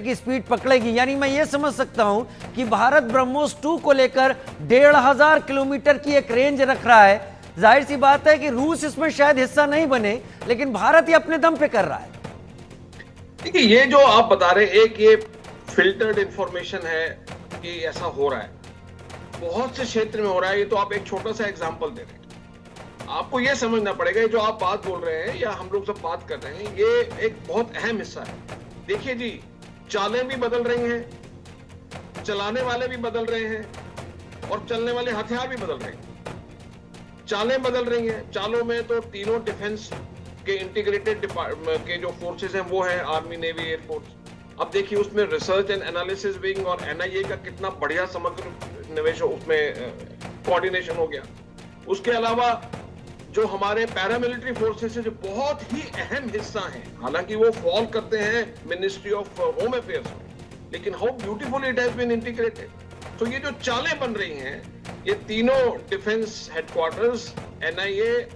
की स्पीड पकड़ेगी। यानी मैं ये समझ सकता हूं कि भारत ब्रह्मोस 2 को लेकर 1500 किलोमीटर की एक रेंज रख रहा है। जाहिर सी बात है कि रूस इसमें शायद हिस्सा नहीं बने, लेकिन भारत ये अपने दम पे कर रहा है। देखिए, ये जो आप बता रहे हैं, एक ये फिल्टर्ड इंफॉर्मेशन है कि ऐसा हो रहा है, बहुत से क्षेत्र में हो रहा है। ये तो आप एक छोटा सा एग्जांपल दे रहे हैं। आपको ये समझना पड़ेगा, ये जो आप बात बोल रहे हैं या हम लोग सब बात कर रहे हैं, ये एक बहुत अहम हिस्सा है। देखिए जी, चालें भी बदल रही हैं, चलाने वाले भी बदल रहे हैं और चलने वाले हथियार भी बदल रहे हैं। चालें बदल रही हैं, चालों में तो तीनों डिफेंस के इंटीग्रेटेड के जो फोर्सेस हैं वो है आर्मी, नेवी, एयरफोर्स। अब देखिए, उसमें रिसर्च एंड एनालिसिस विंग और एनआईए का कितना बढ़िया समग्र निवेश, उसमें कोऑर्डिनेशन हो गया। उसके अलावा जो हमारे पैरामिलिट्री फोर्सेस है, जो बहुत ही अहम हिस्सा हैं, हालांकि वो फॉल करते हैं मिनिस्ट्री ऑफ होम अफेयर्स में, लेकिन how beautifully it has been integrated. तो ये जो चालें बन रही हैं, ये तीनों defence headquarters, NIA,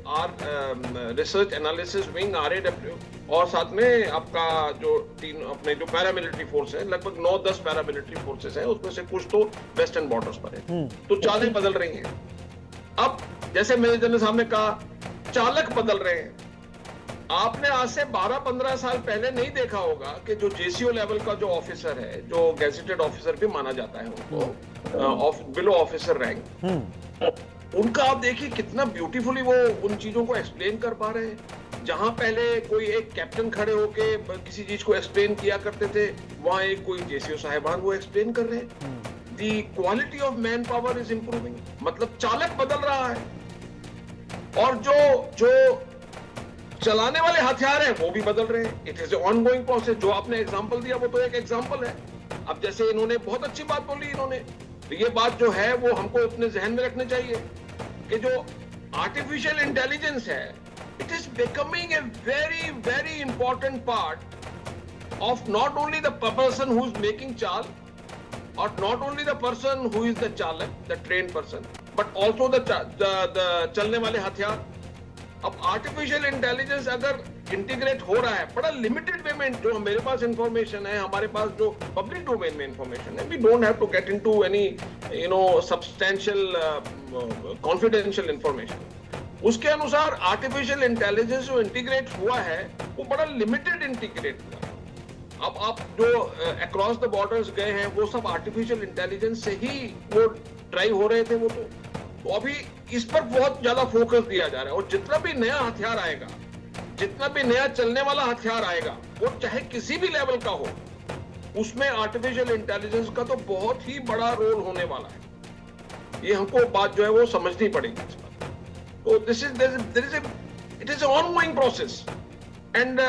research analysis wing, RAW, और साथ में आपका जो तीन अपने जो पैरामिलिट्री फोर्स है, लगभग 9-10 पैरामिलिट्री फोर्सेस हैं, उसमें से कुछ तो वेस्टर्न बॉर्डर्स पर है। तो चालें बदल रही हैं। अब जैसे मेजर जनरल साहब ने कहा, चालक बदल रहे हैं। आपने आज से 12-15 साल पहले नहीं देखा होगा कि जो जेसीओ लेवल का जो ऑफिसर है, जो गैजेटेड ऑफिसर भी माना जाता है उनको, बिलो ऑफिसर रैंक, उनका आप देखिए कितना ब्यूटीफुली वो उन चीजों को एक्सप्लेन कर पा रहे हैं। जहां पहले कोई एक कैप्टन खड़े होके किसी चीज को एक्सप्लेन किया करते थे, वहां एक कोई जेसीओ साहिबान वो एक्सप्लेन कर रहे हैं। The quality of man power is improving, मतलब चालक बदल रहा है और जो चलाने वाले हथियार हैं वो भी बदल रहे हैं। It is ongoing process. जो आपने एग्जांपल दिया वो तो एक एग्जांपल है। अब जैसे इन्होंने बहुत अच्छी बात बोली, इन्होंने तो ये बात जो है वो हमको अपने जहन में रखनी चाहिए कि जो आर्टिफिशियल इंटेलिजेंस है, it is becoming a very very important part of not only the person who is making चाल, or not only the person who is the चालक, the trained person, but also the चलने वाले हथियार। अब artificial intelligence अगर integrate हो रहा है बड़ा लिमिटेड वे में, जो मेरे पास इंफॉर्मेशन है, हमारे पास जो पब्लिक डोमेन में इंफॉर्मेशन है, we don't have to get into any substantial confidential information. उसके अनुसार आर्टिफिशियल इंटेलिजेंस जो इंटीग्रेट हुआ है वो बड़ा लिमिटेड इंटीग्रेट हुआ है। अब आप जो अक्रॉस द बॉर्डर्स गए हैं, वो सब आर्टिफिशियल इंटेलिजेंस से ही वो ड्राइव हो रहे थे। वो तो अभी इस पर बहुत ज्यादा फोकस दिया जा रहा है। और जितना भी नया हथियार आएगा, जितना भी नया चलने वाला हथियार आएगा, वो चाहे किसी भी लेवल का हो, उसमें आर्टिफिशियल इंटेलिजेंस का तो बहुत ही बड़ा रोल होने वाला है। ये हमको बात जो है वो समझनी पड़ेगी इस पर। तो it is ongoing process and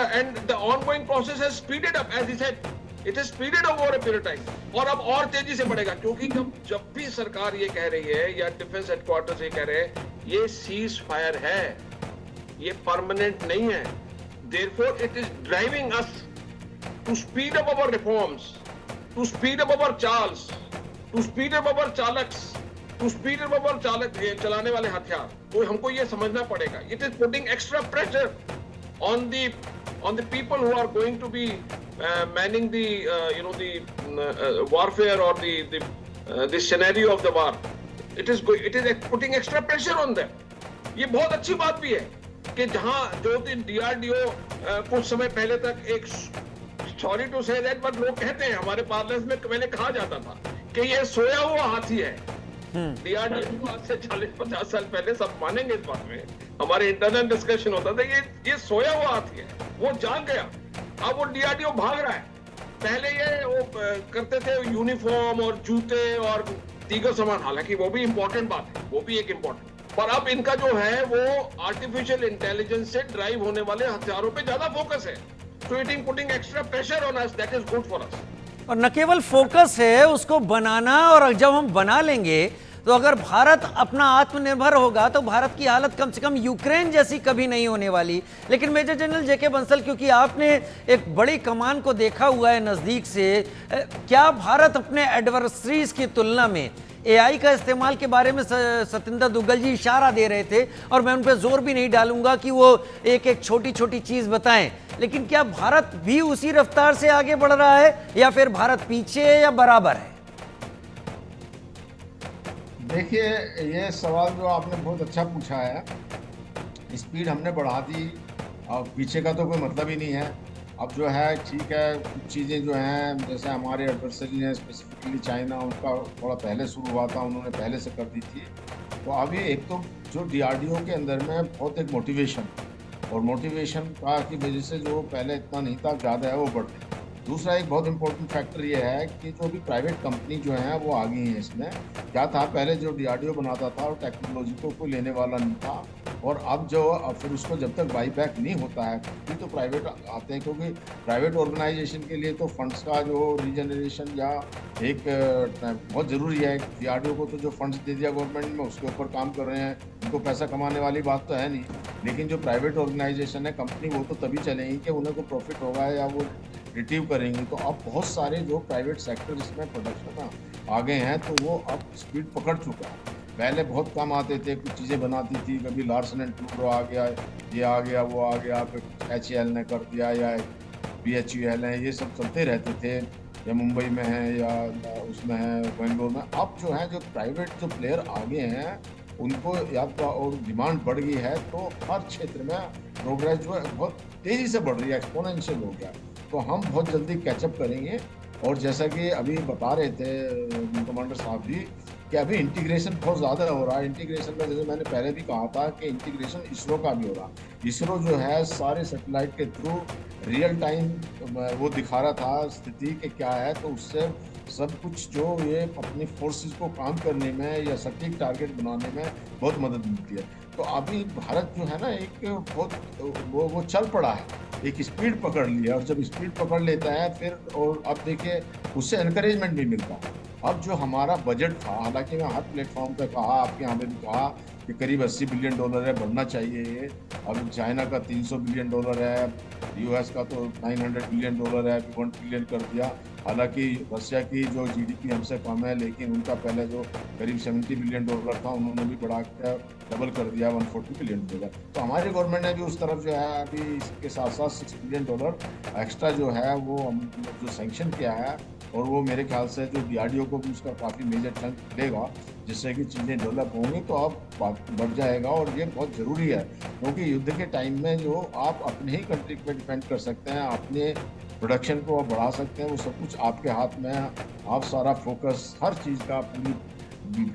the ongoing process has speeded up, as he said, it has speeded up over a period of time, और अब और तेजी से बढ़ेगा, क्योंकि जब भी सरकार ये कह रही है या डिफेंस हेडक्वार्टर्स ये कह रहे हैं ये सीज फायर है, ये परमानेंट नहीं है, therefore it is driving us to speed up our reforms, to speed up our Charles, to speed up our चालक्स, to speed up our चलाने वाले हथियार। तो हमको ये समझना पड़ेगा, it is putting extra pressure on the people who are going to be manning the warfare or the scenario of the war. It is putting extra pressure on them. ये बहुत अच्छी बात भी है कि जहां जो DRDO कुछ समय पहले तक एक, sorry to say that, but लोग कहते हैं, हमारे पार्लमेंट में पहले कहा जाता था कि ये सोया हुआ हाथी है। DRDO आज से 40-50 साल पहले, सब मानेंगे इस बात में, हमारे इंटरनल डिस्कशन होता था, ये सोया हुआ हाथी है, वो जाग गया, अब वो DRDO भाग रहा है। पहले ये वो करते थे यूनिफॉर्म और जूते और दीगर सामान, हालांकि वो भी इंपॉर्टेंट बात है, वो भी एक इंपॉर्टेंट, पर अब इनका जो है वो आर्टिफिशियल इंटेलिजेंस से ड्राइव होने वाले हथियारों पे ज्यादा फोकस है। So it is putting extra pressure on us, that is good for us. और न केवल फोकस है, उसको बनाना, और जब हम बना लेंगे तो अगर भारत अपना आत्मनिर्भर होगा तो भारत की हालत कम से कम यूक्रेन जैसी कभी नहीं होने वाली। लेकिन मेजर जनरल जेके बंसल, क्योंकि आपने एक बड़ी कमान को देखा हुआ है नज़दीक से, क्या भारत अपने एडवर्सरीज की तुलना में एआई का इस्तेमाल के बारे में सतिंदर दुग्गल जी इशारा दे रहे थे, और मैं उन पर जोर भी नहीं डालूंगा कि वो एक एक छोटी छोटी चीज़ बताएं, लेकिन क्या भारत भी उसी रफ्तार से आगे बढ़ रहा है या फिर भारत पीछे है या बराबर है? देखिए, ये सवाल जो आपने बहुत अच्छा पूछा है। स्पीड हमने बढ़ा दी, अब पीछे का तो कोई मतलब ही नहीं है। अब जो है ठीक है, कुछ चीज़ें जो हैं जैसे हमारे एडवर्सरी हैं स्पेसिफिकली चाइना, उनका थोड़ा पहले शुरू हुआ था, उन्होंने पहले से कर दी थी। तो अभी एक तो जो डीआरडीओ के अंदर में बहुत एक मोटिवेशन, और मोटिवेशन का की वजह से जो पहले इतना नहीं था ज़्यादा है वो बढ़ रही है। दूसरा एक बहुत इंपॉर्टेंट फैक्टर ये है कि जो भी प्राइवेट कंपनी जो है वो आ गई हैं इसमें। क्या था पहले जो डीआरडीओ बनाता था और टेक्नोलॉजी को कोई लेने वाला नहीं था, और अब फिर उसको जब तक बाई बैक नहीं होता है फिर तो प्राइवेट आते हैं, क्योंकि प्राइवेट ऑर्गेनाइजेशन के लिए तो फंड्स का जो रीजनरेशन या एक बहुत ज़रूरी है। डीआरडीओ को तो जो फंड्स दे दिया गवर्नमेंट में उसके ऊपर काम कर रहे हैं, उनको पैसा कमाने वाली बात तो है नहीं। लेकिन जो प्राइवेट ऑर्गेनाइजेशन है कंपनी, वो तो तभी चलेंगी कि उन्हें को प्रॉफिट होगा या वो रिट्रीव करेंगी। तो अब बहुत सारे जो प्राइवेट सेक्टर इसमें प्रोडक्शन आ गए हैं, तो वो अब स्पीड पकड़ चुका है। पहले बहुत कम आते थे, कुछ चीज़ें बनाती थी, कभी लार्सन एंड टूब्रो आ गया, ये आ गया, वो आ गया, फिर HAL ने कर दिया या BHEL है, ये सब चलते रहते थे, या मुंबई में है या उसमें है बेंगलोर में। अब जो है जो प्राइवेट जो प्लेयर आगे हैं उनको या तो और डिमांड बढ़ गई है, तो हर क्षेत्र में प्रोग्रेस जो है बहुत तेज़ी से बढ़ रही है, एक्सपोनेंशियल हो गया। तो हम बहुत जल्दी कैचअप करेंगे। और जैसा कि अभी बता रहे थे कमांडर साहब भी कि अभी इंटीग्रेशन बहुत ज़्यादा हो रहा है। इंटीग्रेशन में जैसे मैंने पहले भी कहा था कि इंटीग्रेशन इसरो का भी हो रहा है। इसरो जो है सारे सैटेलाइट के थ्रू रियल टाइम वो दिखा रहा था स्थिति कि क्या है, तो उससे सब कुछ जो ये अपनी फोर्सेस को काम करने में या सटीक टारगेट बनाने में बहुत मदद मिलती है। तो अभी भारत जो है ना एक बहुत वो चल पड़ा है, एक स्पीड पकड़ लिया, और जब स्पीड पकड़ लेता है फिर, और अब देखिए उससे एनकरेजमेंट भी मिलता है। अब जो हमारा बजट था, हालांकि मैं हर प्लेटफॉर्म पे कहा, आपके यहाँ पे भी कहा कि करीब $80 बिलियन है, बढ़ना चाहिए ये। अब चाइना का $300 बिलियन है, US का तो $900 बिलियन है, 1 ट्रिलियन कर दिया। हालांकि रशिया की जो GDP हमसे कम है, लेकिन उनका पहले जो करीब $70 बिलियन था उन्होंने भी बढ़ा कर डबल कर दिया, $140 बिलियन। तो हमारी गवर्नमेंट ने भी उस तरफ जो है अभी इसके साथ साथ $6 बिलियन एक्स्ट्रा जो है वो जो सैंक्शन किया है, और वो मेरे ख्याल से जो डीआरडीओ को भी उसका काफ़ी मेजर चंक मिलेगा, जिससे कि चीज़ें डेवलप होंगी तो अब बढ़ जाएगा। और ये बहुत ज़रूरी है, क्योंकि युद्ध के टाइम में जो आप अपने ही कंट्री पे डिपेंड कर सकते हैं, अपने प्रोडक्शन को आप बढ़ा सकते हैं, वो सब कुछ आपके हाथ में है। आप सारा फोकस हर चीज़ का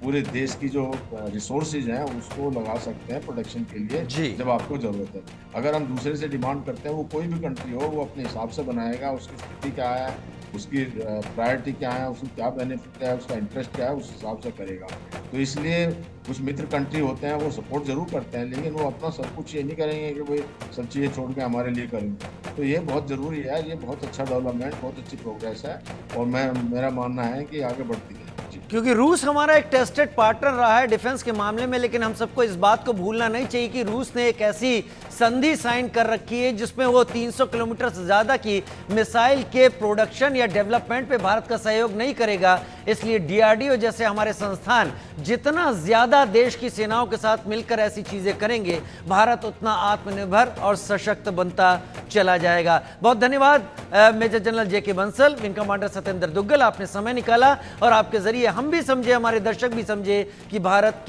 पूरे देश की जो रिसोर्सेज हैं उसको लगा सकते हैं प्रोडक्शन के लिए जब आपको ज़रूरत है। अगर हम दूसरे से डिमांड करते हैं, वो कोई भी कंट्री हो, वो अपने हिसाब से बनाएगा, उसकी स्थिति क्या है, उसकी प्रायोरिटी क्या है, उसको क्या बेनिफिट है, उसका इंटरेस्ट क्या है, उस हिसाब से करेगा। तो इसलिए कुछ मित्र कंट्री होते हैं वो सपोर्ट ज़रूर करते हैं, लेकिन वो अपना सब कुछ ये नहीं करेंगे कि भाई सब चीज़ें छोड़ के हमारे लिए करेंगे। तो ये बहुत ज़रूरी है, ये बहुत अच्छा डेवलपमेंट, बहुत अच्छी प्रोग्रेस है, और मेरा मानना है कि आगे बढ़ती है। क्योंकि रूस हमारा एक टेस्टेड पार्टनर रहा है डिफेंस के मामले में, लेकिन हम सबको इस बात को भूलना नहीं चाहिए कि रूस ने एक ऐसी संधि साइन कर रखी है जिसमें वो 300 किलोमीटर से ज्यादा की मिसाइल के प्रोडक्शन या डेवलपमेंट पे भारत का सहयोग नहीं करेगा। इसलिए डीआरडीओ जैसे हमारे संस्थान जितना ज्यादा देश की सेनाओं के साथ मिलकर ऐसी चीजें करेंगे, भारत उतना आत्मनिर्भर और सशक्त बनता चला जाएगा। बहुत धन्यवाद major general JK Bansal, wing commander Satyendra Duggal, आपने समय निकाला और आपके जरिए हम भी समझे, हमारे दर्शक भी समझे कि भारत